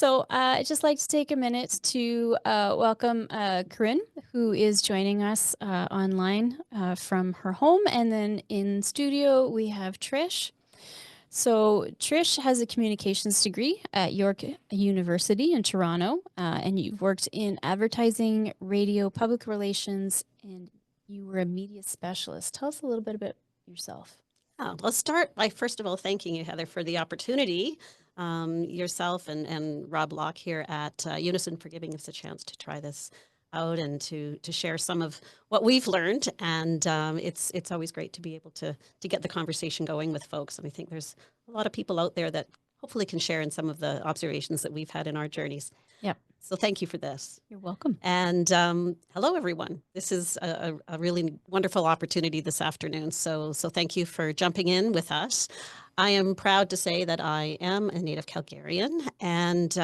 I'd just like to take a minute to welcome Corinne, who is joining us online from her home. And then in studio, we have Trish. So Trish has a communications degree at York University in Toronto, and you've worked in advertising, radio, public relations, and you were a media specialist. Tell us a little bit about yourself. Let's start by first of all thanking you, Heather, for the opportunity. Yourself and Rob Locke here at Unison for giving us a chance to try this out and to share some of what we've learned. And it's always great to be able to get the conversation going with folks. And I think there's a lot of people out there that hopefully can share in some of the observations that we've had in our journeys. Yep. So thank you for this. You're welcome. And hello, everyone. This is a really wonderful opportunity this afternoon. So thank you for jumping in with us. I am proud to say that I am a native Calgarian, and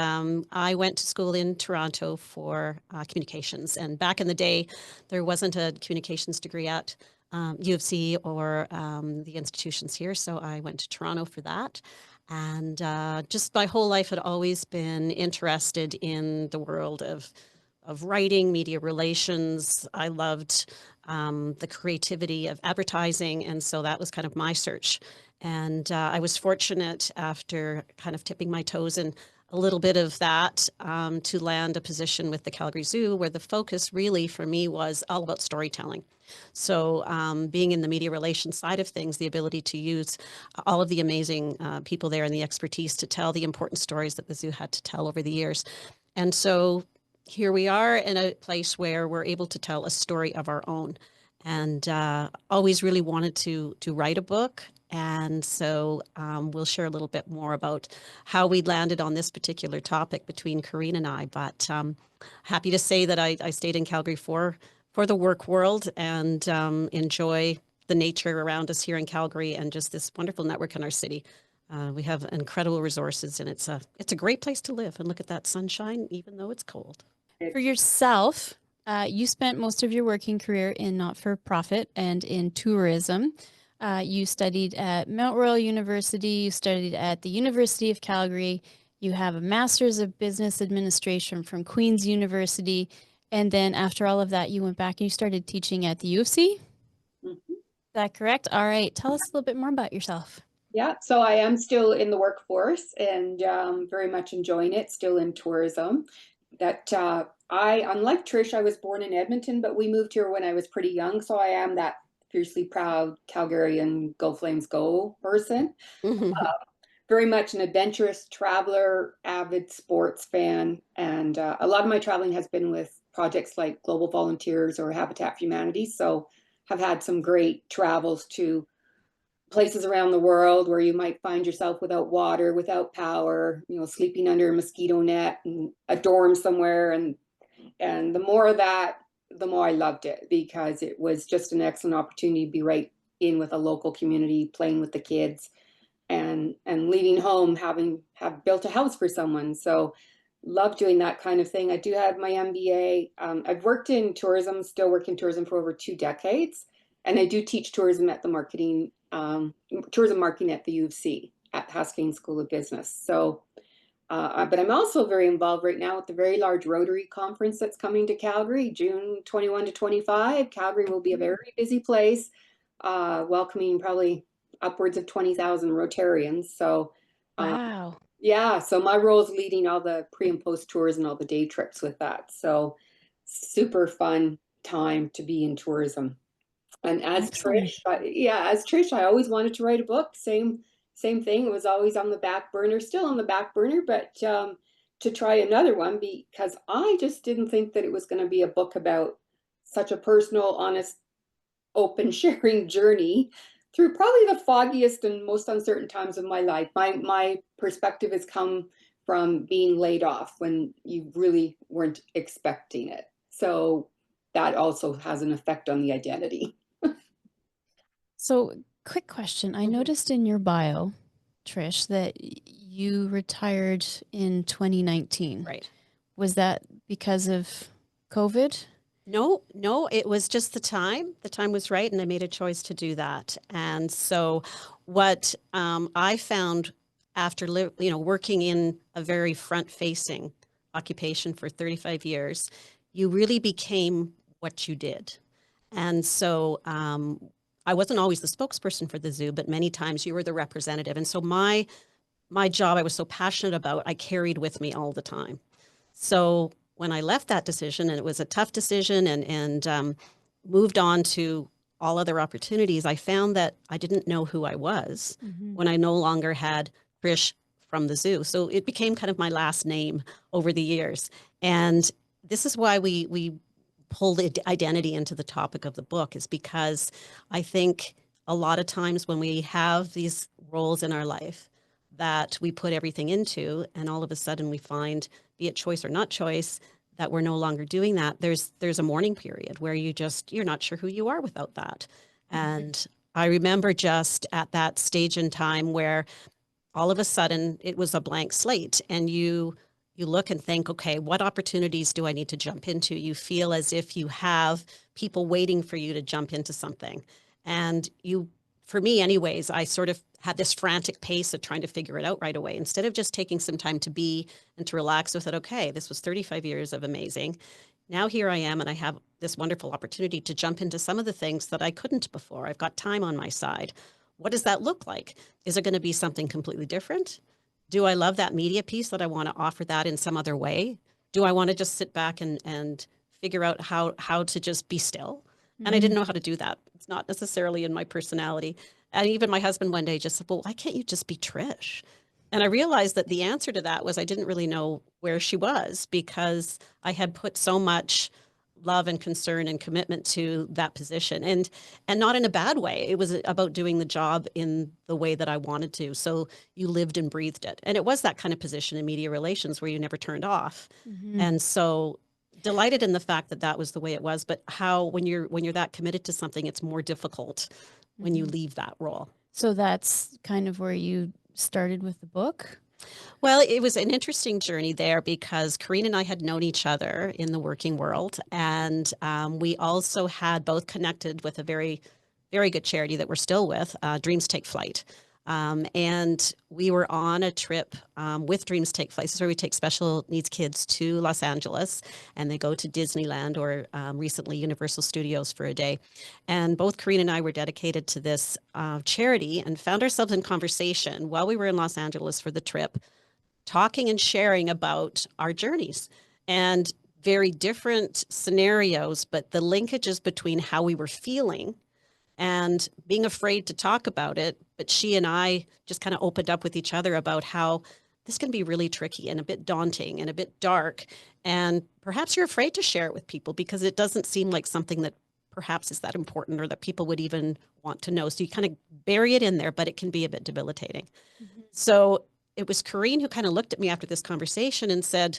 I went to school in Toronto for communications. And back in the day, there wasn't a communications degree at U of C or the institutions here. So I went to Toronto for that. And just my whole life had always been interested in the world of writing, media relations. I loved the creativity of advertising. And so that was kind of my search. And I was fortunate after kind of tipping my toes in a little bit of that to land a position with the Calgary Zoo, where the focus really for me was all about storytelling. So being in the media relations side of things, the ability to use all of the amazing people there and the expertise to tell the important stories that the zoo had to tell over the years. And so here we are in a place where we're able to tell a story of our own, and always really wanted to write a book. And so we'll share a little bit more about how we landed on this particular topic between Corrine and I. But happy to say that I stayed in Calgary for the work world and enjoy the nature around us here in Calgary and just this wonderful network in our city. We have incredible resources, and it's a great place to live. And look at that sunshine, even though it's cold. For yourself, you spent most of your working career in not-for-profit and in tourism. You studied at Mount Royal University, you studied at the University of Calgary, you have a Master's of Business Administration from Queen's University, and then after all of that, you went back and you started teaching at the U of C? Mhm. Is that correct? All right, tell us a little bit more about yourself. Yeah, so I am still in the workforce and very much enjoying it, still in tourism. Unlike Trish, I was born in Edmonton, but we moved here when I was pretty young, so I am that fiercely proud Calgarian Go Flames Go person. Very much an adventurous traveler, avid sports fan, and a lot of my traveling has been with projects like Global Volunteers or Habitat for Humanity, so have had some great travels to places around the world where you might find yourself without water, without power, sleeping under a mosquito net in a dorm somewhere. And the more of that, the more I loved it, because it was just an excellent opportunity to be right in with a local community, playing with the kids, and leaving home have built a house for someone. So love doing that kind of thing. I do have my MBA. I've worked in tourism, still work in tourism for over 2 decades. And I do teach tourism at the tourism marketing at the U of C at Haskayne School of Business. So, but I'm also very involved right now with the very large Rotary conference that's coming to Calgary, June 21 to 25. Calgary will be a very busy place, welcoming probably upwards of 20,000 Rotarians. So, Wow. yeah, so my role is leading all the pre and post tours and all the day trips with that. So super fun time to be in tourism. And as Excellent. Trish, I always wanted to write a book. Same thing. It was always on the back burner, still on the back burner, but to try another one, because I just didn't think that it was going to be a book about such a personal, honest, open sharing journey through probably the foggiest and most uncertain times of my life. My perspective has come from being laid off when you really weren't expecting it. So that also has an effect on the identity. So, quick question. I noticed in your bio, Trish, that you retired in 2019. Right. Was that because of COVID? No, it was just the time. The time was right, and I made a choice to do that. And so what I found after working in a very front-facing occupation for 35 years, you really became what you did. And so I wasn't always the spokesperson for the zoo, but many times you were the representative. And so my job I was so passionate about, I carried with me all the time. So when I left that decision, and it was a tough decision, and moved on to all other opportunities, I found that I didn't know who I was when I no longer had Trish from the zoo. So it became kind of my last name over the years. And this is why we pulled identity into the topic of the book, is because I think a lot of times when we have these roles in our life that we put everything into, and all of a sudden we find, be it choice or not choice, that we're no longer doing that, there's a mourning period where you're not sure who you are without that. And I remember just at that stage in time where all of a sudden it was a blank slate, and you look and think, okay, what opportunities do I need to jump into? You feel as if you have people waiting for you to jump into something. And for me anyways, I sort of had this frantic pace of trying to figure it out right away, instead of just taking some time to be and to relax with it. Okay, this was 35 years of amazing. Now here I am, and I have this wonderful opportunity to jump into some of the things that I couldn't before. I've got time on my side. What does that look like? Is it going to be something completely different? Do I love that media piece that I want to offer that in some other way? Do I want to just sit back and figure out how to just be still? And I didn't know how to do that. It's not necessarily in my personality. And even my husband one day just said, well, why can't you just be Trish? And I realized that the answer to that was I didn't really know where she was, because I had put so much love and concern and commitment to that position, and not in a bad way. It was about doing the job in the way that I wanted to. So you lived and breathed it. And it was that kind of position in media relations where you never turned off. And so delighted in the fact that that was the way it was, but how, when you're that committed to something, it's more difficult when you leave that role. So that's kind of where you started with the book? Well, it was an interesting journey there, because Corrine and I had known each other in the working world. And we also had both connected with a very, very good charity that we're still with, Dreams Take Flight. And we were on a trip with Dreams Take Flight. This is where we take special needs kids to Los Angeles, and they go to Disneyland, or recently Universal Studios, for a day. And both Corrine and I were dedicated to this charity, and found ourselves in conversation while we were in Los Angeles for the trip, talking and sharing about our journeys, and very different scenarios, but the linkages between how we were feeling and being afraid to talk about it. But she and I just kind of opened up with each other about how this can be really tricky and a bit daunting and a bit dark. And perhaps you're afraid to share it with people because it doesn't seem like something that perhaps is that important, or that people would even want to know. So you kind of bury it in there, but it can be a bit debilitating. So it was Corrine who kind of looked at me after this conversation and said,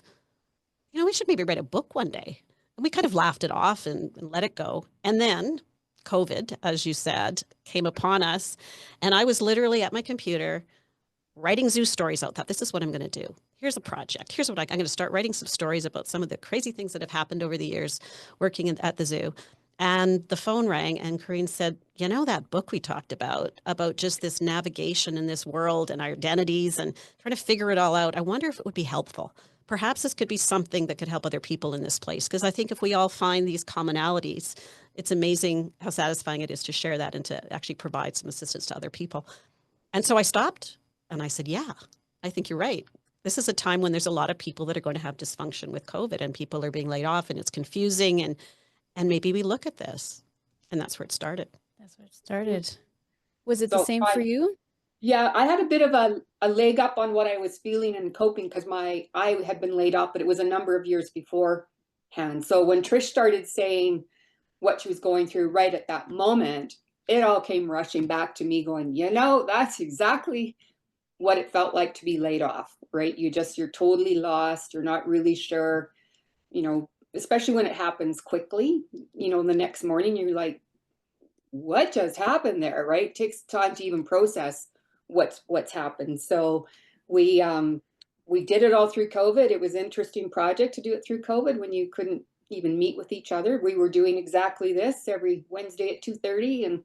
we should maybe write a book one day. And we kind of laughed it off and let it go. And then COVID, as you said, came upon us. And I was literally at my computer writing zoo stories out. Thought, this is what I'm going to do. Here's a project. Here's what I'm going to start writing some stories about some of the crazy things that have happened over the years working at the zoo. And the phone rang, and Corrine said, that book we talked about just this navigation in this world and our identities and trying to figure it all out, I wonder if it would be helpful. Perhaps this could be something that could help other people in this place. Because I think if we all find these commonalities, it's amazing how satisfying it is to share that and to actually provide some assistance to other people. And so I stopped and I said, yeah, I think you're right. This is a time when there's a lot of people that are going to have dysfunction with COVID, and people are being laid off, and it's confusing, and maybe we look at this. And that's where it started. That's where it started. Was it the same for you? Yeah, I had a bit of a leg up on what I was feeling and coping, because I had been laid off, but it was a number of years beforehand. So when Trish started saying what she was going through right at that moment, it all came rushing back to me going, that's exactly what it felt like to be laid off, right? You're totally lost. You're not really sure, especially when it happens quickly, the next morning, you're like, what just happened there, right? It takes time to even process what's happened. So we did it all through COVID. It was an interesting project to do it through COVID when you couldn't even meet with each other. We were doing exactly this every Wednesday at 2:30,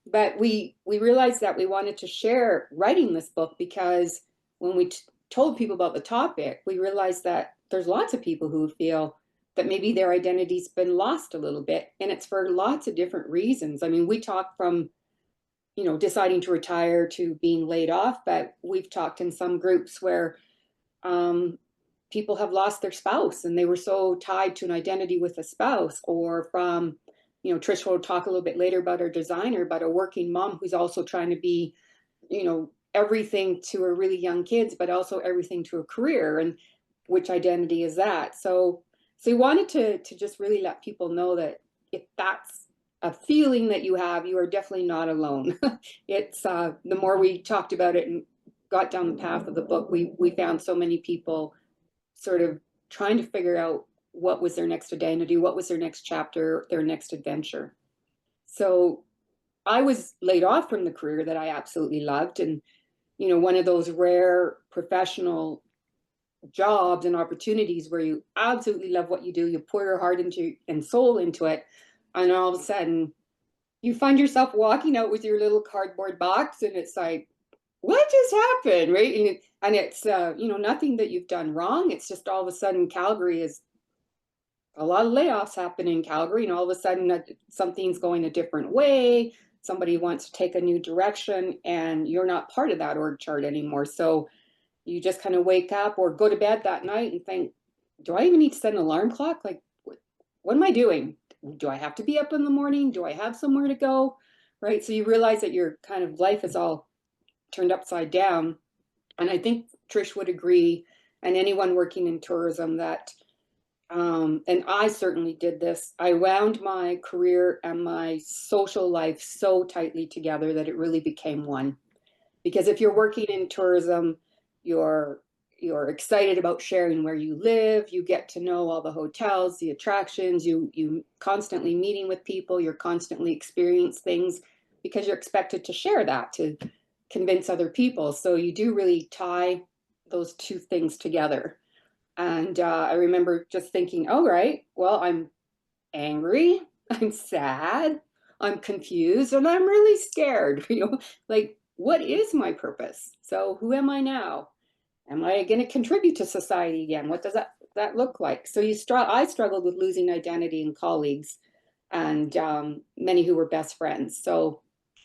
but we realized that we wanted to share writing this book, because when we told people about the topic, we realized that there's lots of people who feel that maybe their identity's been lost a little bit, and it's for lots of different reasons. I mean, we talk from, you know, deciding to retire to being laid off, but we've talked in some groups where people have lost their spouse and they were so tied to an identity with a spouse, or from, you know, Trish will talk a little bit later about her designer, but a working mom who's also trying to be, you know, everything to her really young kids, but also everything to a career. And which identity is that? So we wanted to just really let people know that if that's a feeling that you have, you are definitely not alone. It's the more we talked about it and got down the path of the book, we found so many people sort of trying to figure out what was their next identity, what was their next chapter, their next adventure. So I was laid off from the career that I absolutely loved, and, you know, one of those rare professional jobs and opportunities where you absolutely love what you do, you pour your heart into and soul into it, and all of a sudden you find yourself walking out with your little cardboard box, and it's like, what just happened, right? And it's you know, nothing that you've done wrong. It's just all of a sudden Calgary is a lot of layoffs happen in Calgary, and all of a sudden something's going a different way. Somebody wants to take a new direction, and you're not part of that org chart anymore. So you just kind of wake up or go to bed that night and think, do I even need to set an alarm clock? Like, what am I doing? Do I have to be up in the morning? Do I have somewhere to go? Right. So you realize that your kind of life is all turned upside down. And I think Trish would agree, and anyone working in tourism, that and I certainly did this. I wound my career and my social life so tightly together that it really became one. Because if you're working in tourism, you're excited about sharing where you live. You get to know all the hotels, the attractions. You constantly meeting with people. You're constantly experiencing things because you're expected to share that, to convince other people. So you do really tie those two things together. And I remember just thinking, oh, right, well, I'm angry, I'm sad, I'm confused, and I'm really scared. You know, like, what is my purpose? So who am I now? Am I going to contribute to society again? What does that look like? So I struggled with losing identity in colleagues, and many who were best friends. So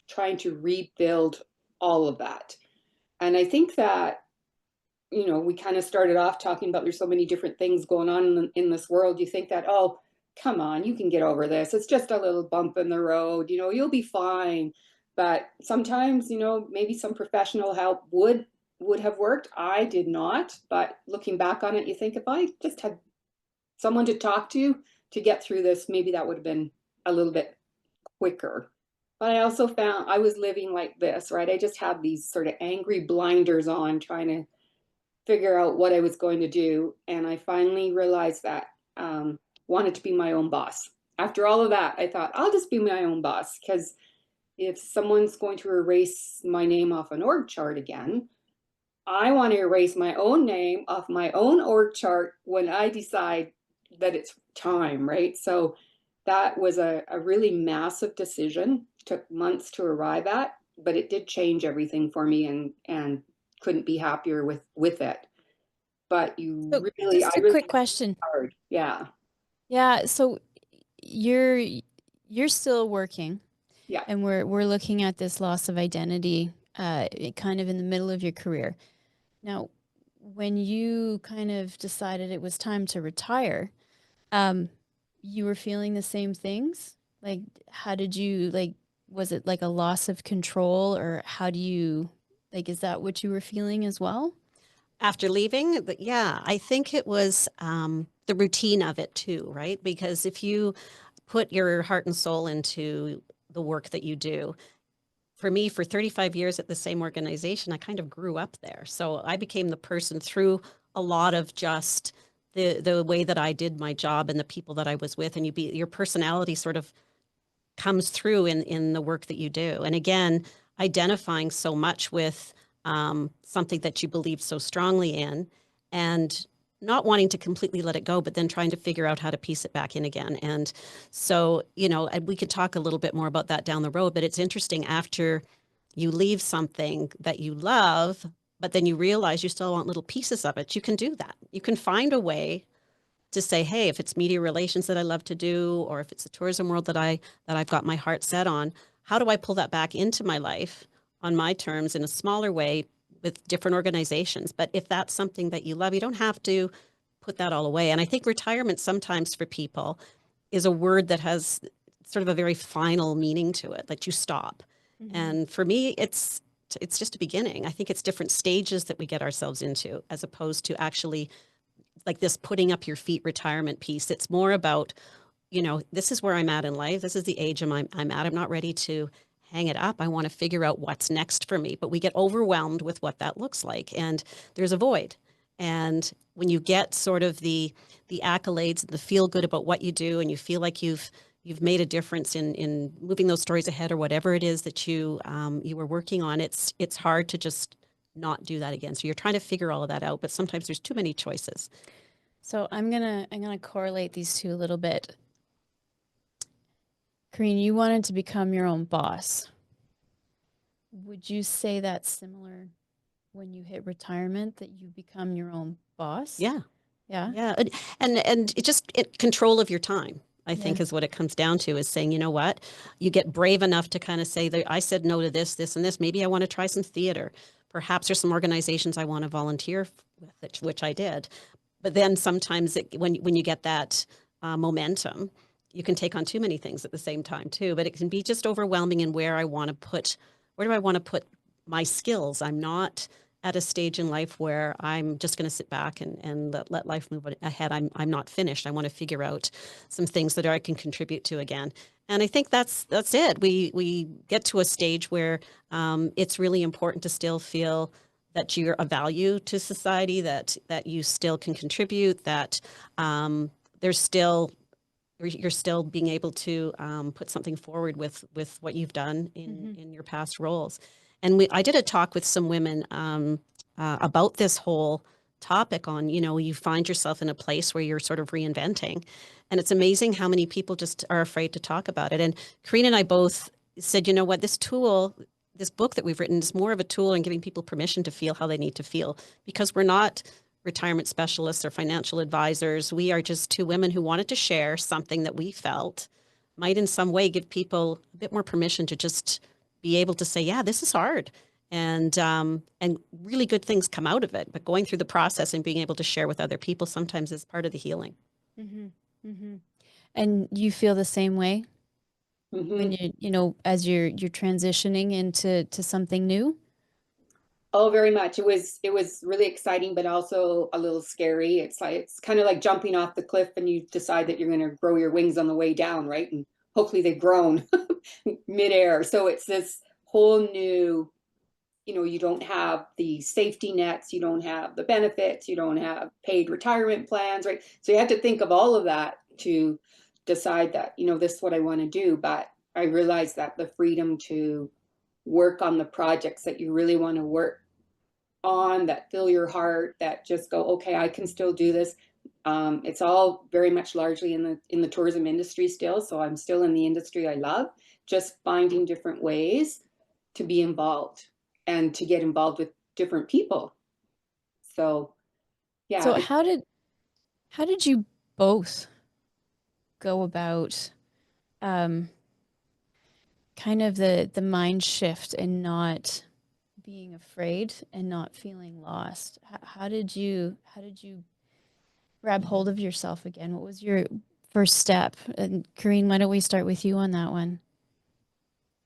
trying to rebuild all of that. And I think that, you know, we kind of started off talking about there's so many different things going on in this world. You think that, oh, come on, you can get over this. It's just a little bump in the road, you know, you'll be fine. But sometimes, you know, maybe some professional help would have worked. I did not. But looking back on it, you think if I just had someone to talk to get through this, maybe that would have been a little bit quicker. But I also found I was living like this, right? I just had these sort of angry blinders on, trying to figure out what I was going to do. And I finally realized that wanted to be my own boss. After all of that, I thought, I'll just be my own boss, because if someone's going to erase my name off an org chart again, I want to erase my own name off my own org chart when I decide that it's time, right? So that was a really massive decision. Took months to arrive at, but it did change everything for me, and couldn't be happier with it. But you So really, just I a really quick question. hard. Yeah. Yeah, so you're still working, Yeah. and we're looking at this loss of identity kind of in the middle of your career. Now, when you kind of decided it was time to retire, you were feeling the same things? Like, how did you, like, was it like a loss of control, or how do you, like, is that what you were feeling as well? After leaving, but yeah, I think it was the routine of it too, right? Because if you put your heart and soul into the work that you do, for me, for 35 years at the same organization, I kind of grew up there. So I became the person through a lot of just the way that I did my job and the people that I was with, and your personality sort of comes through in the work that you do. And again, identifying so much with something that you believe so strongly in, and not wanting to completely let it go, but then trying to figure out how to piece it back in again. And so, you know, we could talk a little bit more about that down the road, but it's interesting, after you leave something that you love, but then you realize you still want little pieces of it, you can do that. You can find a way to say, hey, if it's media relations that I love to do, or if it's the tourism world that I've got my heart set on, how do I pull that back into my life on my terms in a smaller way with different organizations? But if that's something that you love, you don't have to put that all away. And I think retirement sometimes for people is a word that has sort of a very final meaning to it, that you stop. Mm-hmm. And for me, it's just a beginning. I think it's different stages that we get ourselves into, as opposed to actually like this putting up your feet retirement piece. It's more about, you know, this is where I'm at in life. This is the age I'm at. I'm not ready to hang it up. I want to figure out what's next for me. But we get overwhelmed with what that looks like. And there's a void. And when you get sort of the accolades, the feel good about what you do, and you feel like you've made a difference in moving those stories ahead, or whatever it is that you were working on, it's hard to just not do that again. So you're trying to figure all of that out, but sometimes there's too many choices. So I'm gonna correlate these two a little bit. Corrine, you wanted to become your own boss. Would you say that's similar when you hit retirement, that you become your own boss? Yeah. Yeah. Yeah. And control of your time, I think, is what it comes down to, is saying, you know what, you get brave enough to kind of say that I said no to this, this, and this. Maybe I want to try some theater. Perhaps there's some organizations I want to volunteer with, which I did. But then sometimes when you get that momentum, you can take on too many things at the same time too. But it can be just overwhelming in where do I want to put my skills. I'm not at a stage in life where I'm just going to sit back and let life move ahead. I'm not finished. I want to figure out some things that I can contribute to again. And I think that's it. We get to a stage where it's really important to still feel that you're a value to society, that you still can contribute, that you're still being able to put something forward with what you've done in your past roles. And I did a talk with some women about this whole topic on, you know, you find yourself in a place where you're sort of reinventing. And it's amazing how many people just are afraid to talk about it. And Corrine and I both said, you know what, this book that we've written is more of a tool in giving people permission to feel how they need to feel, because we're not retirement specialists or financial advisors. We are just two women who wanted to share something that we felt might in some way give people a bit more permission to just be able to say, yeah, this is hard. And really good things come out of it. But going through the process and being able to share with other people sometimes is part of the healing. Mm-hmm. Mm-hmm. And you feel the same way when as you're transitioning into something new? Oh, very much. It was really exciting, but also a little scary. It's kind of like jumping off the cliff and you decide that you're going to grow your wings on the way down, right? And hopefully they've grown midair. So it's this whole new, you don't have the safety nets, you don't have the benefits, you don't have paid retirement plans, right? So you have to think of all of that to decide that, this is what I want to do. But I realized that the freedom to work on the projects that you really want to work on, that fill your heart, that just go, okay, I can still do this. It's all very much largely in the tourism industry still. So I'm still in the industry I love, just finding different ways to be involved and to get involved with different people. So, yeah. So how did you both go about kind of the mind shift and not being afraid and not feeling lost? How did you grab hold of yourself again? What was your first step? And Corrine, why don't we start with you on that one?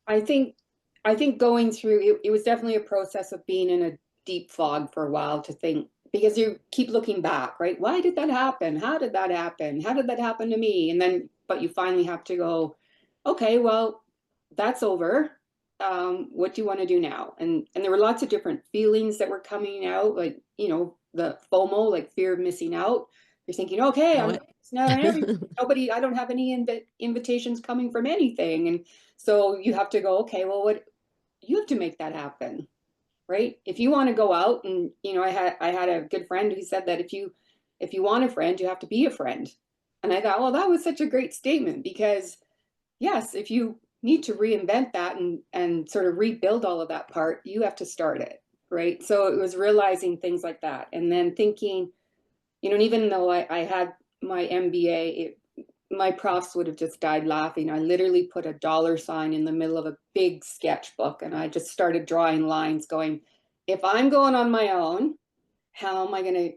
I think going through it was definitely a process of being in a deep fog for a while, to think, because you keep looking back, right? Why did that happen? How did that happen? How did that happen to me? And then, but you finally have to go, okay, well, that's over. What do you want to do now? And there were lots of different feelings that were coming out, like, the FOMO, like fear of missing out. You're thinking, okay, it's not nobody, I don't have any invitations coming from anything. And so you have to go, okay, well, you have to make that happen, right? If you want to go out, and I had a good friend who said that if you want a friend, you have to be a friend. And I thought, well, that was such a great statement, because yes, if you need to reinvent that and sort of rebuild all of that part, you have to start it. right? So it was realizing things like that. And then thinking, you know, and even though I had my MBA, my profs would have just died laughing. I literally put a $sign in the middle of a big sketchbook, and I just started drawing lines going, if I'm going on my own, how am I going to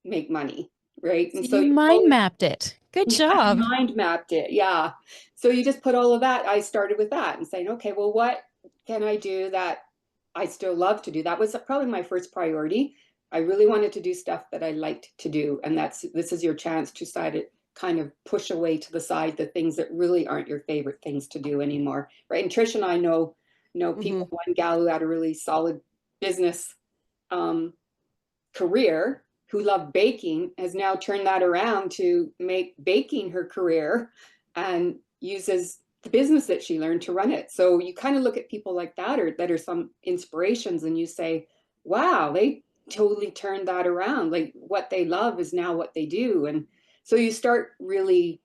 make money? Right. So And so you you mind mapped it. Good yeah, job. mind mapped it. Yeah. So you just put all of that. I started with that and saying, okay, well, what can I do that I still love to do? That was probably my first priority. I really wanted to do stuff that I liked to do. And this is your chance to kind of push away to the side the things that really aren't your favorite things to do anymore. Right. And Trish and I know people, one gal who had a really solid business career, who loved baking, has now turned that around to make baking her career and uses the business that she learned to run it. So you kind of look at people like that, or that are some inspirations, and you say, wow, they totally turned that around. Like what they love is now what they do. And so you start really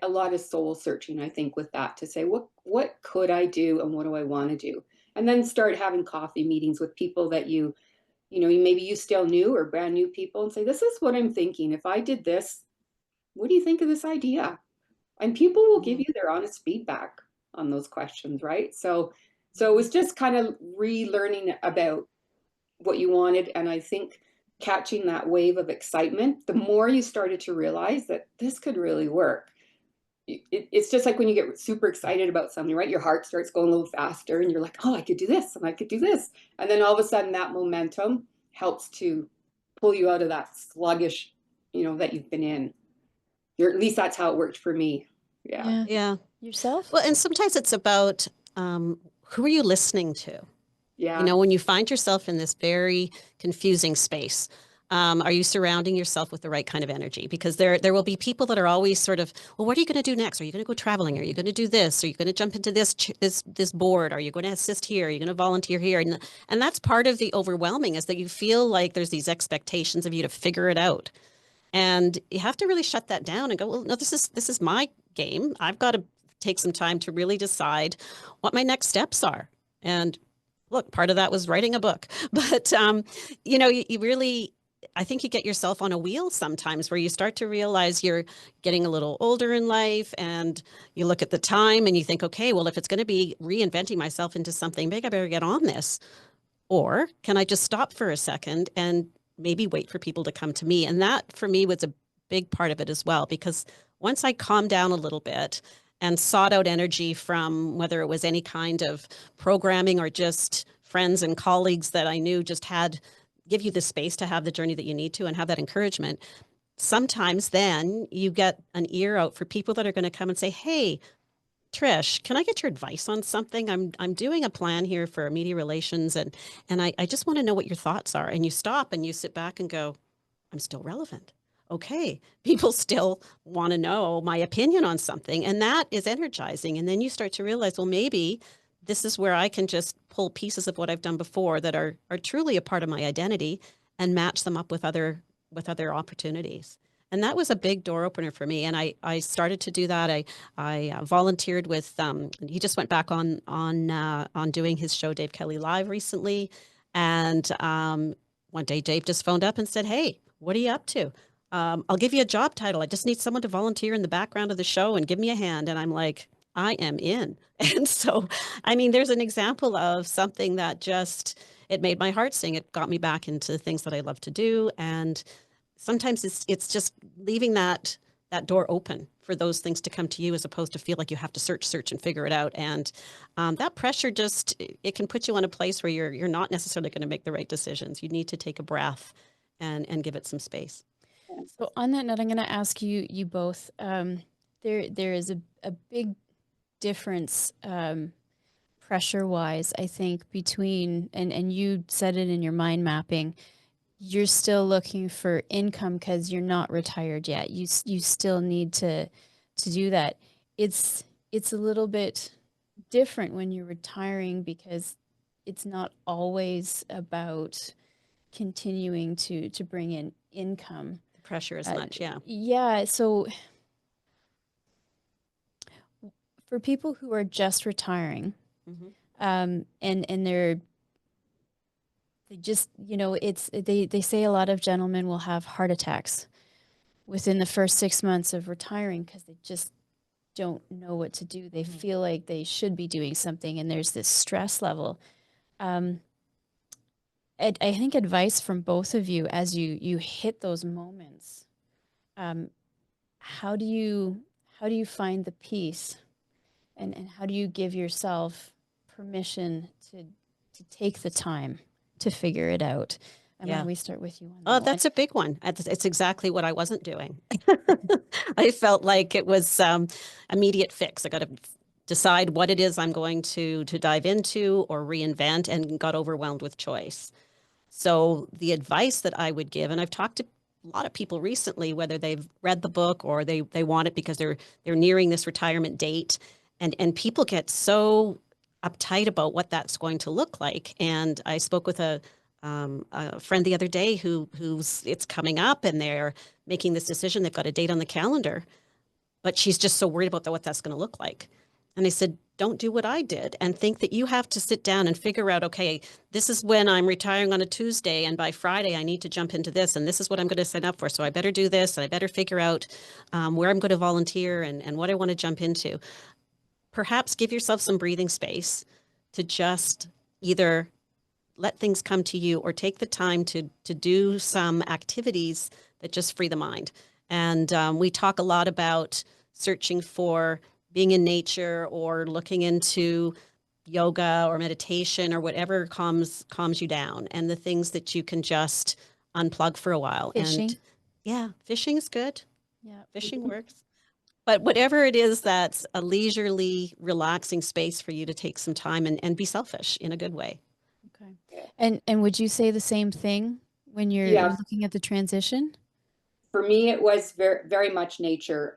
a lot of soul searching, I think, with that, to say, what could I do and what do I want to do? And then start having coffee meetings with people that you know, maybe you still new or brand new people, and say, this is what I'm thinking. If I did this, what do you think of this idea? And people will give you their honest feedback on those questions, right? So it was just kind of relearning about what you wanted. And I think catching that wave of excitement, the more you started to realize that this could really work. It's just like when you get super excited about something, right? Your heart starts going a little faster and you're like, oh, I could do this and I could do this. And then all of a sudden that momentum helps to pull you out of that sluggish, you know, that you've been in. At least that's how it worked for me. Yeah. Yeah. Yourself? Well, and sometimes it's about who are you listening to? Yeah. You know, when you find yourself in this very confusing space, are you surrounding yourself with the right kind of energy? Because there will be people that are always sort of, well, what are you going to do next? Are you going to go traveling? Are you going to do this? Are you going to jump into this board? Are you going to assist here? Are you going to volunteer here? And that's part of the overwhelming, is that you feel like there's these expectations of you to figure it out. And you have to really shut that down and go, well, no, this is my game. I've got to take some time to really decide what my next steps are. And look, part of that was writing a book, but you know, you really, I think you get yourself on a wheel sometimes where you start to realize you're getting a little older in life, and you look at the time and you think, okay, well, if it's going to be reinventing myself into something big, I better get on this. Or can I just stop for a second and maybe wait for people to come to me? And that for me was a big part of it as well, because once I calmed down a little bit and sought out energy from whether it was any kind of programming or just friends and colleagues that I knew just had give you the space to have the journey that you need to and have that encouragement. Sometimes then you get an ear out for people that are going to come and say, hey, Trish, can I get your advice on something? I'm doing a plan here for media relations, and I just want to know what your thoughts are. And you stop and you sit back and go, I'm still relevant. Okay, people still want to know my opinion on something, and that is energizing. And then you start to realize, well, maybe this is where I can just pull pieces of what I've done before that are truly a part of my identity and match them up with other opportunities. And that was a big door opener for me. And I started to do that. I volunteered with, he just went back on doing his show, Dave Kelly Live, recently. And one day Dave just phoned up and said, hey, what are you up to? I'll give you a job title. I just need someone to volunteer in the background of the show and give me a hand. And I'm like, I am in. And so, I mean, there's an example of something that just, it made my heart sing. It got me back into the things that I love to do. And sometimes it's just leaving that door open for those things to come to you, as opposed to feel like you have to search and figure it out. And that pressure just, it can put you in a place where you're not necessarily going to make the right decisions. You need to take a breath and give it some space. So on that note, I'm going to ask you both. There is a big difference pressure-wise, I think, between, and you said it in your mind mapping, you're still looking for income because you're not retired yet. You still need to do that. It's a little bit different when you're retiring, because it's not always about continuing to bring in income. The pressure is much, yeah. Yeah. So for people who are just retiring, Mm-hmm. and they're they just, they say a lot of gentlemen will have heart attacks within the first 6 months of retiring because they just don't know what to do. They feel like they should be doing something, and there's this stress level. I think advice from both of you as you hit those moments. How do you find the peace, and how do you give yourself permission to take the time to figure it out? Emma, we start with you on that. Oh, that's a big one. It's exactly what I wasn't doing. I felt like it was immediate fix. I got to decide what it is I'm going to dive into or reinvent, and got overwhelmed with choice. So the advice that I would give, and I've talked to a lot of people recently, whether they've read the book or they want it because they're nearing this retirement date, and people get so uptight about what that's going to look like. And I spoke with a friend the other day who's it's coming up and they're making this decision. They've got a date on the calendar, but she's just so worried about what that's going to look like. And I said, don't do what I did and think that you have to sit down and figure out, okay, this is when I'm retiring on a Tuesday, and by Friday I need to jump into this, and this is what I'm going to sign up for. So I better do this, and I better figure out where I'm going to volunteer and what I want to jump into. Perhaps give yourself some breathing space to just either let things come to you or take the time to do some activities that just free the mind. And we talk a lot about searching for being in nature or looking into yoga or meditation or whatever calms you down, and the things that you can just unplug for a while. Fishing. And yeah, fishing is good. Yeah. Fishing works. But whatever it is that's a leisurely, relaxing space for you to take some time and be selfish in a good way. Okay. And would you say the same thing when you're looking at the transition? For me, it was very, very much nature.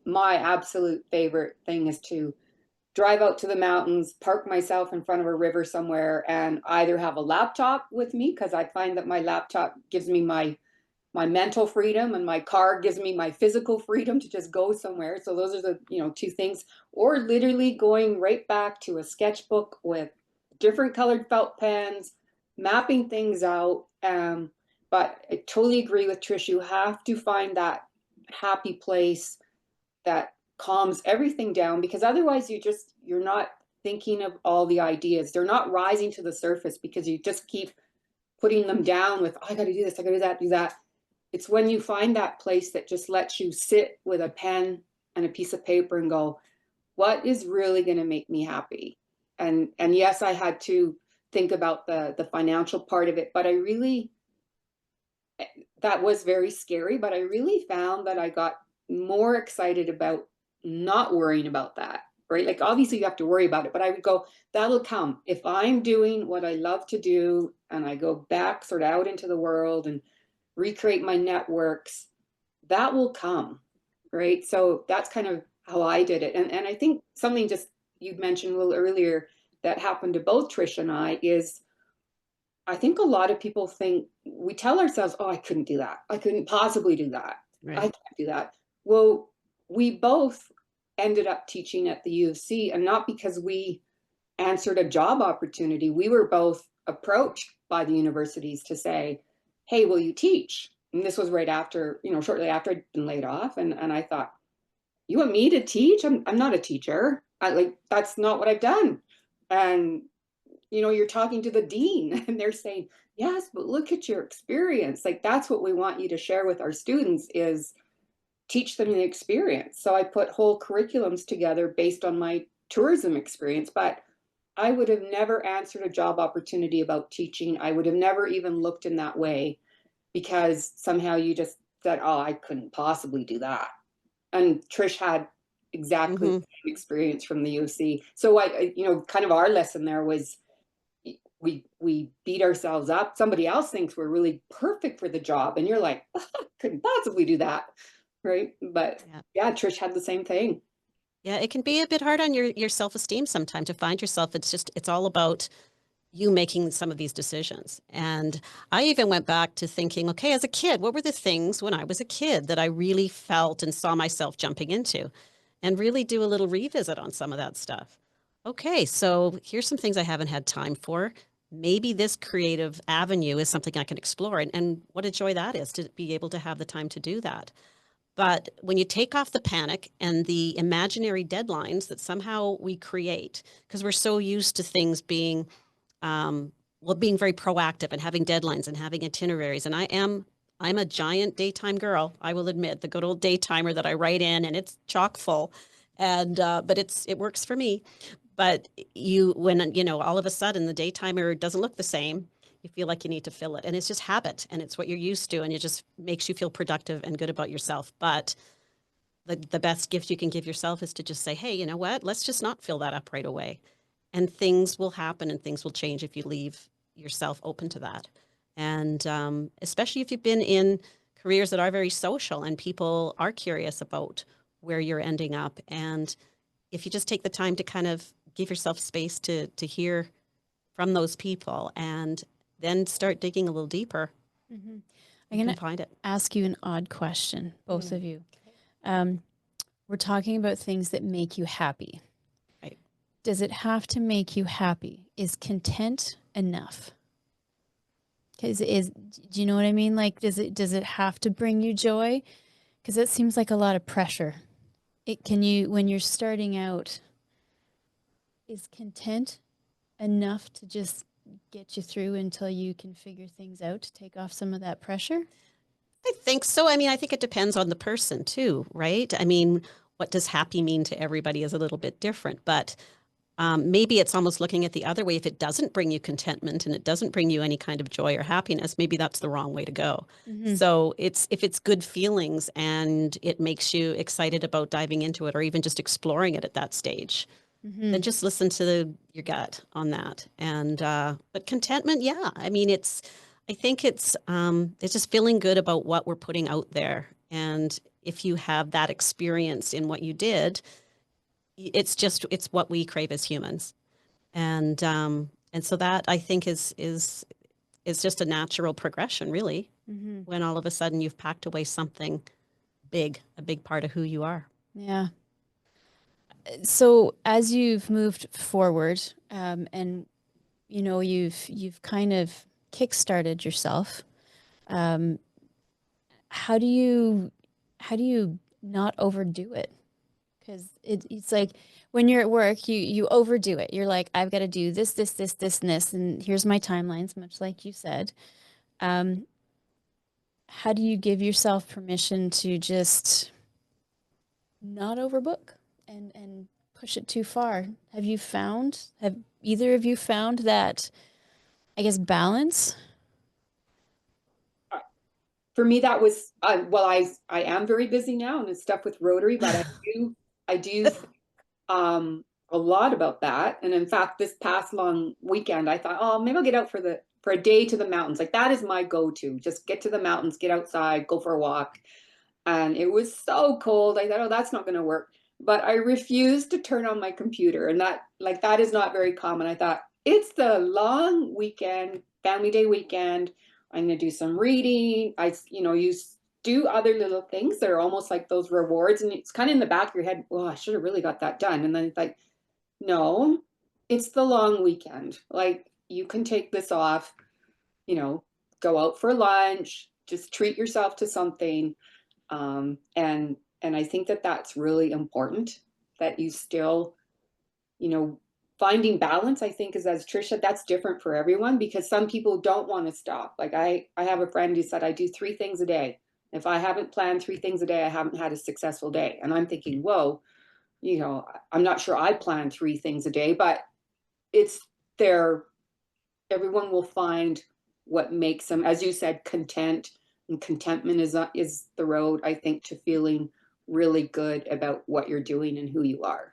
My absolute favorite thing is to drive out to the mountains, park myself in front of a river somewhere, and either have a laptop with me, because I find that my laptop gives me my mental freedom, and my car gives me my physical freedom to just go somewhere. So those are the two things. Or literally going right back to a sketchbook with different colored felt pens, mapping things out. But I totally agree with Trish. You have to find that happy place that calms everything down, because otherwise you're not thinking of all the ideas. They're not rising to the surface because you just keep putting them down with, oh, I got to do this, I got to do that, do that. It's when you find that place that just lets you sit with a pen and a piece of paper and go, what is really going to make me happy? And yes, I had to think about the financial part of it, but that was very scary, but I really found that I got more excited about not worrying about that, right? Like, obviously you have to worry about it, but I would go, that'll come. If I'm doing what I love to do and I go back sort of out into the world and recreate my networks, that will come, right? So that's kind of how I did it. And I think something just you'd mentioned a little earlier that happened to both Trish and I is, I think a lot of people think, we tell ourselves, oh, I couldn't do that. I couldn't possibly do that. Right. I can't do that. Well, we both ended up teaching at the U of C, and not because we answered a job opportunity. We were both approached by the universities to say, hey, will you teach? And this was right after, shortly after I'd been laid off. And I thought, you want me to teach? I'm not a teacher. That's not what I've done. And you're talking to the dean and they're saying, yes, but look at your experience. Like, that's what we want you to share with our students, is teach them the experience. So I put whole curriculums together based on my tourism experience, but I would have never answered a job opportunity about teaching. I would have never even looked in that way, because somehow you just said, oh, I couldn't possibly do that. And Trish had exactly the same experience from the UC. So kind of our lesson there was, we beat ourselves up. Somebody else thinks we're really perfect for the job, and you're like, oh, I couldn't possibly do that, right? But yeah, Trish had the same thing. Yeah, it can be a bit hard on your self-esteem sometimes to find yourself. It's all about you making some of these decisions. And I even went back to thinking, okay, as a kid, what were the things when I was a kid that I really felt and saw myself jumping into, and really do a little revisit on some of that stuff. Okay, so here's some things I haven't had time for. maybe this creative avenue is something I can explore. And what a joy that is to be able to have the time to do that. But when you take off the panic and the imaginary deadlines that somehow we create, because we're so used to things being, being very proactive and having deadlines and having itineraries. And I'm a giant daytime girl, I will admit, the good old daytimer that I write in, and it's chock full. And but it works for me. But when all of a sudden the daytimer doesn't look the same, you feel like you need to fill it. And it's just habit, and it's what you're used to, and it just makes you feel productive and good about yourself. But the best gift you can give yourself is to just say, hey, you know what? Let's just not fill that up right away. And things will happen and things will change if you leave yourself open to that. And especially if you've been in careers that are very social and people are curious about where you're ending up. And if you just take the time to kind of give yourself space to hear from those people and then start digging a little deeper, I'm you going can find it. to ask you an odd question, both of you. We're talking about things that make you happy. Right. Does it have to make you happy? Is content enough? Do you know what I mean? Like, does it have to bring you joy? Because it seems like a lot of pressure. When you're starting out, is content enough to just get you through until you can figure things out, to take off some of that pressure? I think so. I mean, I think it depends on the person too, right? I mean, what does happy mean to everybody is a little bit different, but maybe it's almost looking at the other way. If it doesn't bring you contentment and it doesn't bring you any kind of joy or happiness, maybe that's the wrong way to go. So if it's good feelings and it makes you excited about diving into it or even just exploring it at that stage, then just listen to your gut on that. And but contentment, yeah. I mean, I think it's just feeling good about what we're putting out there. And if you have that experience in what you did, it's what we crave as humans. And so that, I think, is just a natural progression, really, when all of a sudden you've packed away something big, a big part of who you are. Yeah. So as you've moved forward, and you've kind of kickstarted yourself, how do you not overdo it? Because it's like when you're at work, you overdo it. You're like, I've got to do this, this, this, this, and this, and here's my timelines, much like you said. How do you give yourself permission to just not overbook and push it too far? Have either of you found that, I guess, balance? For me, that was I am very busy now and it's stuff with Rotary, but I do think, a lot about that. And in fact, this past long weekend, I thought, oh, maybe I'll get out for a day to the mountains. Like that is my go-to. Just get to the mountains, get outside, go for a walk. And it was so cold. I thought, oh, that's not going to work. But I refused to turn on my computer, and that is not very common. I thought it's the long weekend, family day weekend. I'm going to do some reading. You do other little things that are almost like those rewards, and it's kind of in the back of your head. Oh, I should have really got that done. And then it's like, no, it's the long weekend. Like you can take this off, go out for lunch, just treat yourself to something. And I think that that's really important, that you still, finding balance, I think, is, as Trish said, that's different for everyone, because some people don't want to stop. Like I have a friend who said, I do 3 things a day. If I haven't planned 3 things a day, I haven't had a successful day. And I'm thinking, whoa, I'm not sure I plan 3 things a day, but it's there. Everyone will find what makes them, as you said, content. And contentment is the road, I think, to feeling really good about what you're doing and who you are.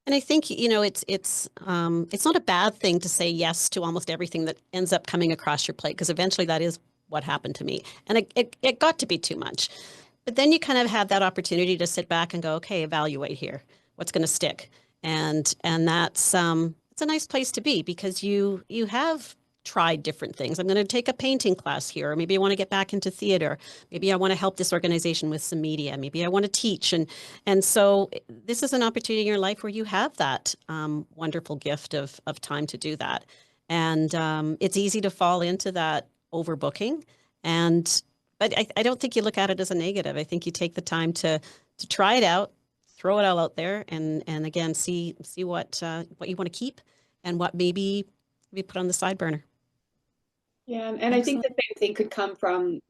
And I think, it's not a bad thing to say yes to almost everything that ends up coming across your plate, because eventually that is what happened to me. And it got to be too much. But then you kind of have that opportunity to sit back and go, okay, evaluate here. What's going to stick? And that's it's a nice place to be, because you have tried different things. I'm going to take a painting class here, or maybe I want to get back into theater. Maybe I want to help this organization with some media. Maybe I want to teach. And so this is an opportunity in your life where you have that wonderful gift of time to do that. And it's easy to fall into that overbooking. But I don't think you look at it as a negative. I think you take the time to try it out, throw it all out there, and again, see what you want to keep and what maybe we put on the side burner. Yeah, and I think the same thing could come from,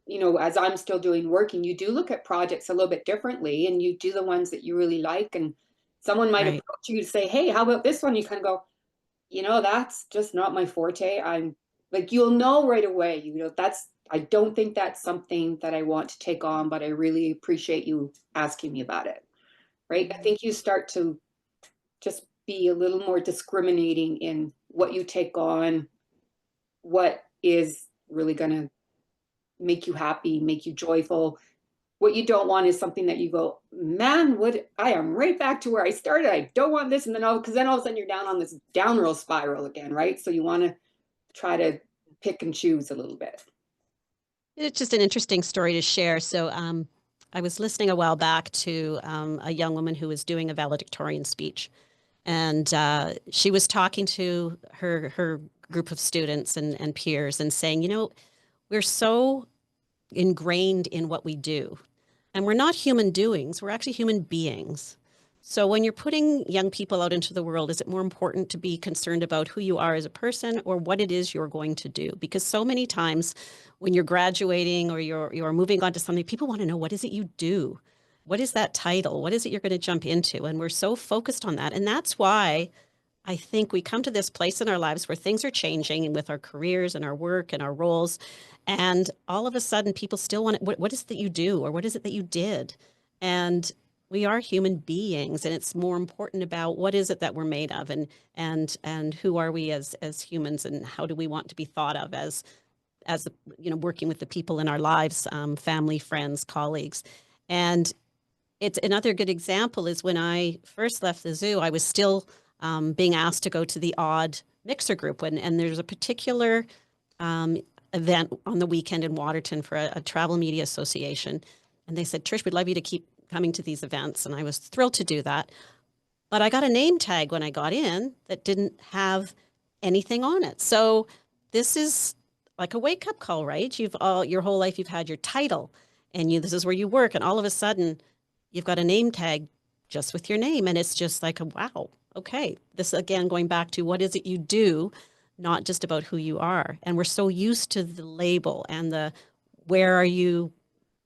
you know, as I'm still doing working, you do look at projects a little bit differently, and you do the ones that you really like, and someone might Right. approach you to say, hey, how about this one? You kind of go, you know, that's just not my forte. I'm like, you'll know right away, you know, I don't think that's something that I want to take on, but I really appreciate you asking me about it. Right. I think you start to just be a little more discriminating in what you take on, what is really going to make you happy, make you joyful. What you don't want is something that you go, man, I am right back to where I started. I don't want this. And then because then all of a sudden you're down on this downward spiral again, right? So you want to try to pick and choose a little bit. It's just an interesting story to share. So I was listening a while back to a young woman who was doing a valedictorian speech. And she was talking to her group of students and peers and saying, you know, we're so ingrained in what we do. And we're not human doings, we're actually human beings. So when you're putting young people out into the world, is it more important to be concerned about who you are as a person or what it is you're going to do? Because so many times when you're graduating or you're moving on to something, people want to know, what is it you do? What is that title? What is it you're going to jump into? And we're so focused on that. And that's why I think we come to this place in our lives where things are changing with our careers and our work and our roles. And all of a sudden, people still want to, what is it that you do? Or what is it that you did? And we are human beings, and it's more important about what is it that we're made of, and who are we as humans, and how do we want to be thought of as you know, working with the people in our lives, family, friends, colleagues. And it's another good example is when I first left the zoo, I was still being asked to go to the odd mixer group and there's a particular event on the weekend in Waterton for a travel media association. And they said, Trish, we'd love you to keep coming to these events. And I was thrilled to do that. But I got a name tag when I got in that didn't have anything on it. So this is like a wake-up call, right? Your whole life you've had your title and this is where you work, and all of a sudden you've got a name tag just with your name. And it's just like, wow, okay. This again, going back to what is it you do, not just about who you are. And we're so used to the label and the where are you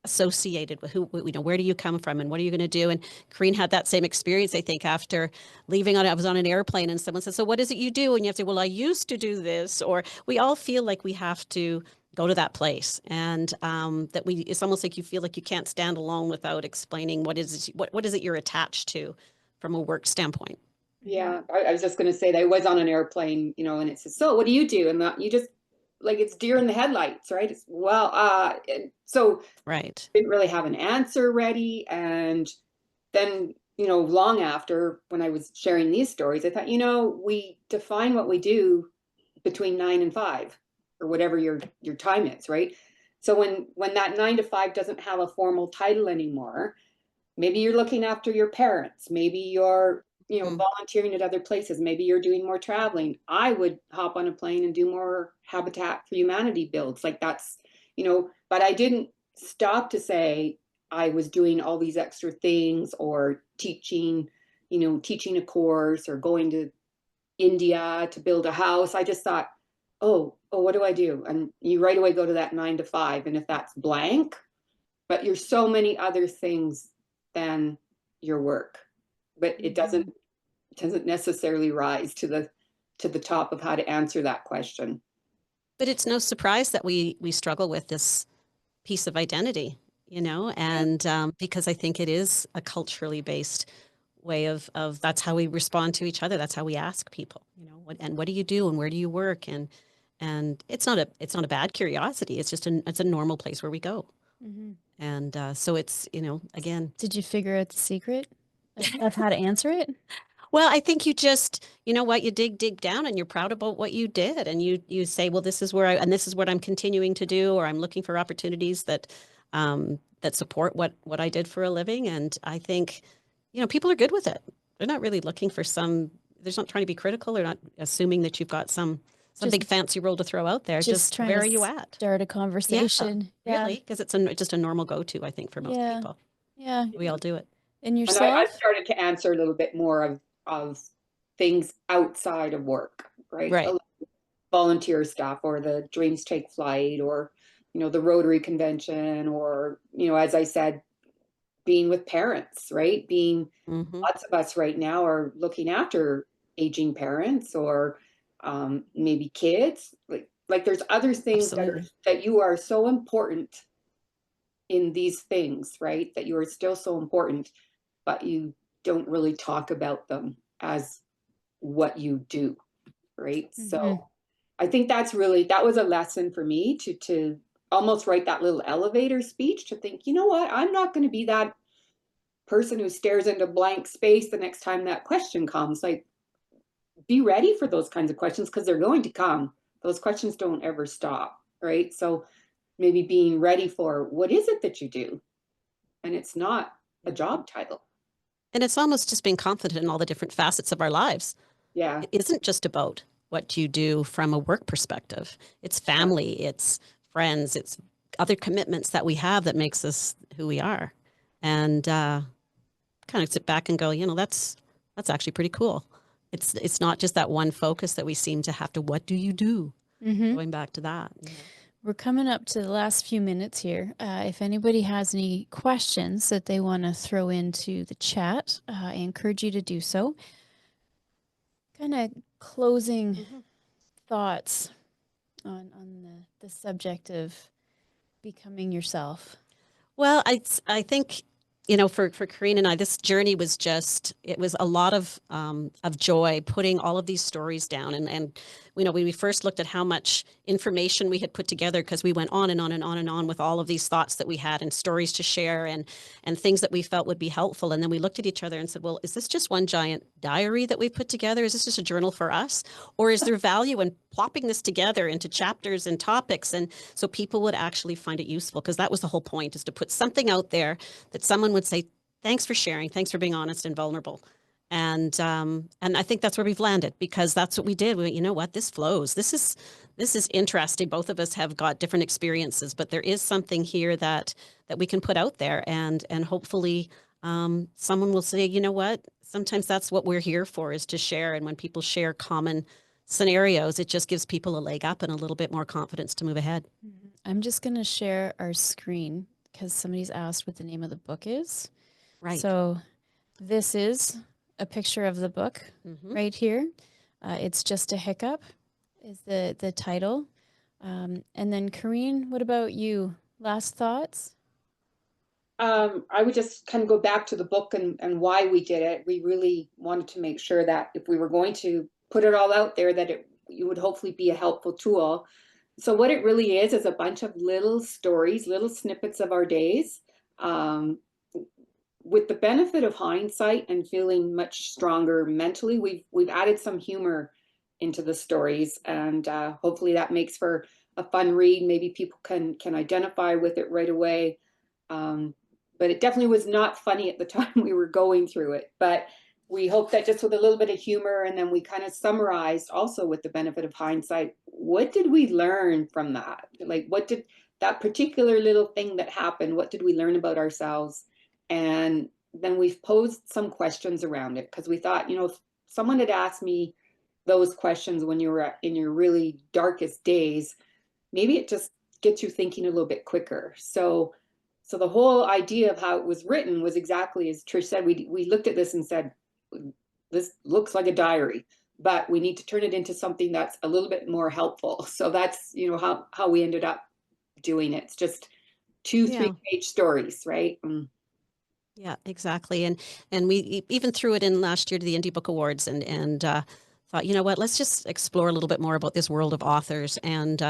associated with, who, you know, where do you come from and what are you going to do? And Corrine had that same experience, I think, after leaving I was on an airplane and someone said, so what is it you do? And you have to say, well, I used to do this. Or we all feel like we have to go to that place. And it's almost like you feel like you can't stand alone without explaining what is it you're attached to from a work standpoint. Yeah, I was just going to say that I was on an airplane, you know, and it says, so what do you do? And you just like, it's deer in the headlights, right? It's so right. didn't really have an answer ready. And then, you know, long after when I was sharing these stories, I thought, you know, we define what we do between 9 and 5 or whatever your time is, right? So when that 9 to 5 doesn't have a formal title anymore, maybe you're looking after your parents, maybe you're, you know, volunteering at other places, maybe you're doing more traveling. I would hop on a plane and do more Habitat for Humanity builds. Like that's, you know, but I didn't stop to say I was doing all these extra things or teaching, you know, teaching a course or going to India to build a house. I just thought, oh, what do I do? And you right away go to that 9 to 5. And if that's blank, but you're so many other things than your work, but it doesn't necessarily rise to the top of how to answer that question. But it's no surprise that we struggle with this piece of identity, you know, and because I think it is a culturally based way of that's how we respond to each other. That's how we ask people, you know, what do you do and where do you work? And it's not a bad curiosity. It's just it's a normal place where we go. Mm-hmm. And so it's, you know, again. Did you figure out the secret of how to answer it? Well, I think you just, you know what, you dig down and you're proud about what you did. And you say, well, this is where and this is what I'm continuing to do, or I'm looking for opportunities that support what I did for a living. And I think, people are good with it. They're not really looking for they're not trying to be critical. They're not assuming that you've got some big fancy role to throw out there. Just trying where to are you at? start a conversation. Yeah. Really? Because it's just a normal go-to, I think, for most people. Yeah. We all do it. And And yourself? I started to answer a little bit more of things outside of work, right? Right. Volunteer stuff, or the Dreams Take Flight, or, the Rotary Convention, or, as I said, being with parents, right? Lots of us right now are looking after aging parents, or maybe kids. Like there's other things that you are so important in these things, right? That you are still so important, but you don't really talk about them as what you do, right? So I think that was a lesson for me to almost write that little elevator speech, to think, you know what, I'm not going to be that person who stares into blank space the next time that question comes. Like, be ready for those kinds of questions, because they're going to come. Those questions don't ever stop, right? So maybe being ready for, what is it that you do? And it's not a job title. And it's almost just being confident in all the different facets of our lives. Yeah. It isn't just about what you do from a work perspective. It's family, it's friends, it's other commitments that we have that makes us who we are. And kind of sit back and go, that's actually pretty cool. It's not just that one focus that we seem to have to, what do you do? Going back to that. We're coming up to the last few minutes here. If anybody has any questions that they want to throw into the chat, I encourage you to do so. Kind of closing thoughts on the subject of becoming yourself. Well, I think, for Corrine and I, this journey was it was a lot of joy, putting all of these stories down. And when we first looked at how much information we had put together, because we went on and on and on and on with all of these thoughts that we had and stories to share and things that we felt would be helpful. And then we looked at each other and said, well, is this just one giant diary that we've put together? Is this just a journal for us? Or is there value in plopping this together into chapters and topics, and so people would actually find it useful? Because that was the whole point, is to put something out there that someone would say, thanks for sharing, thanks for being honest and vulnerable. And I think that's where we've landed, because that's what we did. We went, you know what, this flows. This is interesting. Both of us have got different experiences, but there is something here that we can put out there, and hopefully someone will say, you know what, sometimes that's what we're here for, is to share. And when people share common scenarios, it just gives people a leg up and a little bit more confidence to move ahead. I'm just going to share our screen, because somebody's asked what the name of the book is. Right. So this is a picture of the book right here. It's Just a Hiccup is the title. And then Corrine, what about you? Last thoughts? I would just kind of go back to the book and why we did it. We really wanted to make sure that if we were going to put it all out there, that it would hopefully be a helpful tool. So what it really is a bunch of little stories, little snippets of our days, with the benefit of hindsight and feeling much stronger mentally. We've added some humor into the stories, and hopefully that makes for a fun read. Maybe people can identify with it right away. But it definitely was not funny at the time we were going through it. But we hope that just with a little bit of humor, and then we kind of summarized also with the benefit of hindsight, what did we learn from that? Like, what did that particular little thing that happened, what did we learn about ourselves? And then we've posed some questions around it, because we thought, if someone had asked me those questions when you were in your really darkest days, maybe it just gets you thinking a little bit quicker. So the whole idea of how it was written was exactly as Trish said. We looked at this and said, this looks like a diary, but we need to turn it into something that's a little bit more helpful. So that's, how we ended up doing it. It's just 2-3-page stories, right? Yeah, exactly. And we even threw it in last year to the Indie Book Awards, and thought, you know what, let's just explore a little bit more about this world of authors. And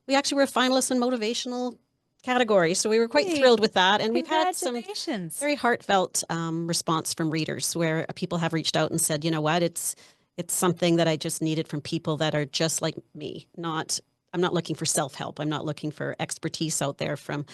we actually were finalists in motivational category. So we were quite Hey, thrilled with that. And we've had some congratulations. very heartfelt response from readers where people have reached out and said, you know what, it's something that I just needed from people that are just like me. I'm not looking for self-help. I'm not looking for expertise out there from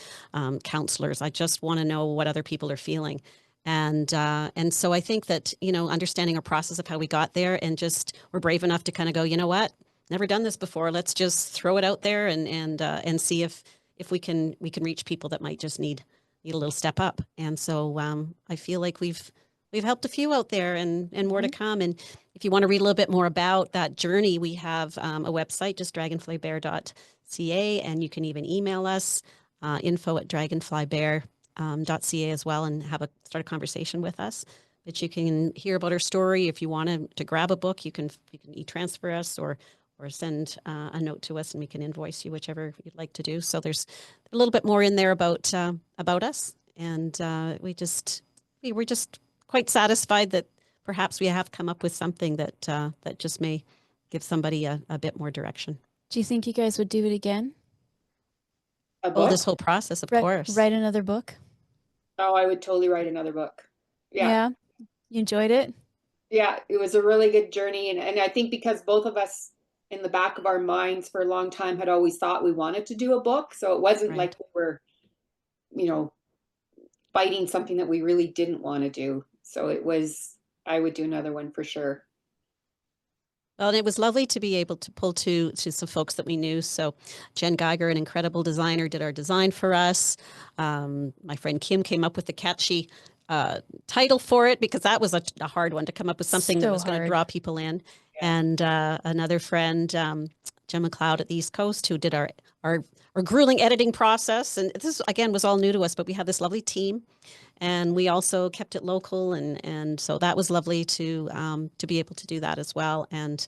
counselors. I just want to know what other people are feeling. And so I think that, understanding our process of how we got there, and just we're brave enough to kind of go, you know what, never done this before. Let's just throw it out there and see if we can reach people that might just need a little step up. And so I feel like we've helped a few out there, and more to come. And if you want to read a little bit more about that journey, we have a website, just dragonflybear.ca, and you can even email us info@dragonflybear.ca as well, and start a conversation with us. But you can hear about our story. If you want to grab a book, you can e-transfer us or send a note to us, and we can invoice you, whichever you'd like to do. So there's a little bit more in there about us, and we're just quite satisfied that perhaps we have come up with something that just may give somebody a bit more direction. Do you think you guys would do it again? This whole process, of course. Write another book? Oh, I would totally write another book. Yeah. You enjoyed it? Yeah, it was a really good journey. And I think because both of us in the back of our minds for a long time had always thought we wanted to do a book. So it wasn't like we were, fighting something that we really didn't want to do. So I would do another one for sure. Well, and it was lovely to be able to pull to some folks that we knew. So Jen Geiger, an incredible designer, did our design for us. My friend Kim came up with the catchy title for it, because that was a hard one to come up with, something that was going to draw people in. Yeah. And another friend, Jen McLeod at the East Coast, who did our grueling editing process. And this, again, was all new to us, but we had this lovely team. And we also kept it local, and so that was lovely to be able to do that as well. And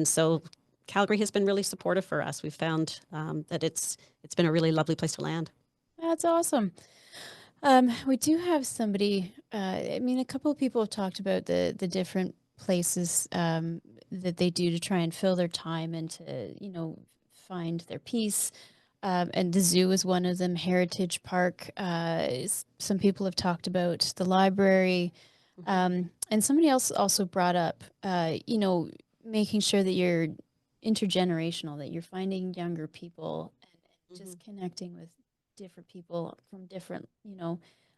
so Calgary has been really supportive for us. We've found that it's been a really lovely place to land. That's awesome. We do have somebody. A couple of people have talked about the different places that they do to try and fill their time and to find their peace. And the zoo is one of them, Heritage Park. Some people have talked about the library. And somebody else also brought up, making sure that you're intergenerational, that you're finding younger people and just connecting with different people from different,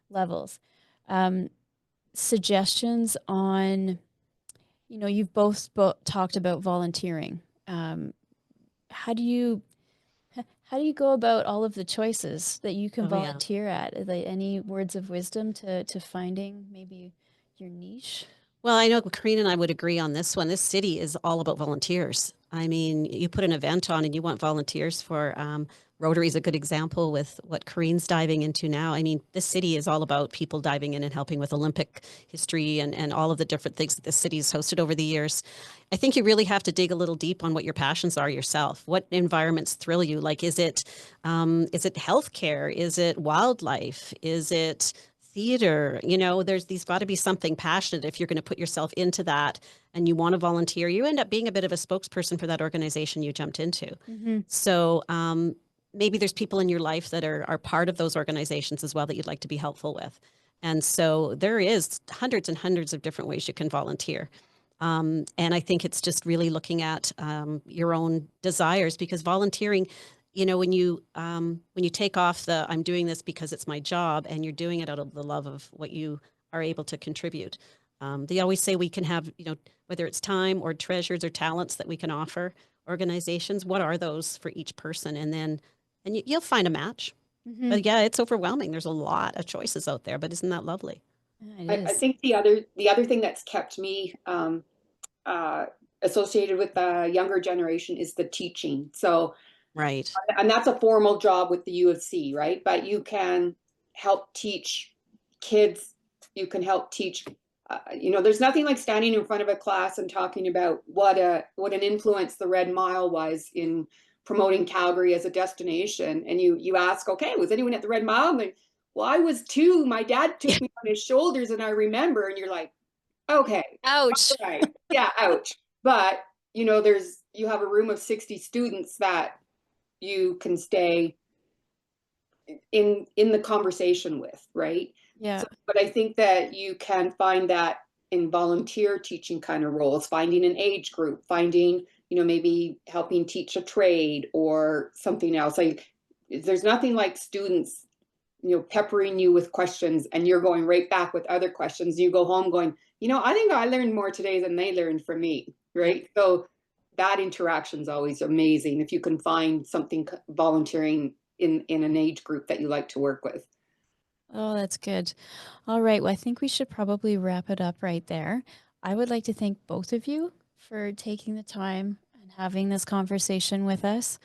levels. Suggestions on, you've both talked about volunteering. How do you go about all of the choices that you can volunteer at? Like, any words of wisdom to finding maybe your niche? Well, I know Corrine and I would agree on this one. This city is all about volunteers. I mean, you put an event on and you want volunteers for Rotary is a good example with what Corrine's diving into now. I mean, this city is all about people diving in and helping with Olympic history and all of the different things that the city has hosted over the years. I think you really have to dig a little deep on what your passions are yourself. What environments thrill you? Like, is it healthcare? Is it wildlife? Is it theater? There's got to be something passionate if you're going to put yourself into that and you want to volunteer. You end up being a bit of a spokesperson for that organization you jumped into. So maybe there's people in your life that are part of those organizations as well that you'd like to be helpful with. And so there is hundreds and hundreds of different ways you can volunteer. And I think it's just really looking at your own desires, because volunteering, when you take off I'm doing this because it's my job, and you're doing it out of the love of what you are able to contribute. They always say we can have, whether it's time or treasures or talents that we can offer organizations. What are those for each person? And you'll find a match. But yeah, it's overwhelming. There's a lot of choices out there, but isn't that lovely? I think the other thing that's kept me associated with the younger generation is the teaching. So, right. And that's a formal job with the U of C, right? But you can help teach kids. You can help teach. There's nothing like standing in front of a class and talking about what an influence the Red Mile was in promoting Calgary as a destination. And you ask, okay, was anyone at the Red Mile? And they, well, I was too. My dad took me on his shoulders, and I remember. And you're like, okay, ouch. Right. Yeah, ouch. But you have a room of 60 students that you can stay in the conversation with, right? Yeah. So, but I think that you can find that in volunteer teaching kind of roles, finding an age group, finding, maybe helping teach a trade or something else. Like, there's nothing like students, peppering you with questions, and you're going right back with other questions. You go home going, I think I learned more today than they learned from me, right? So that interaction is always amazing if you can find something volunteering in an age group that you like to work with. Oh, that's good. All right. Well, I think we should probably wrap it up right there. I would like to thank both of you for taking the time and having this conversation with us.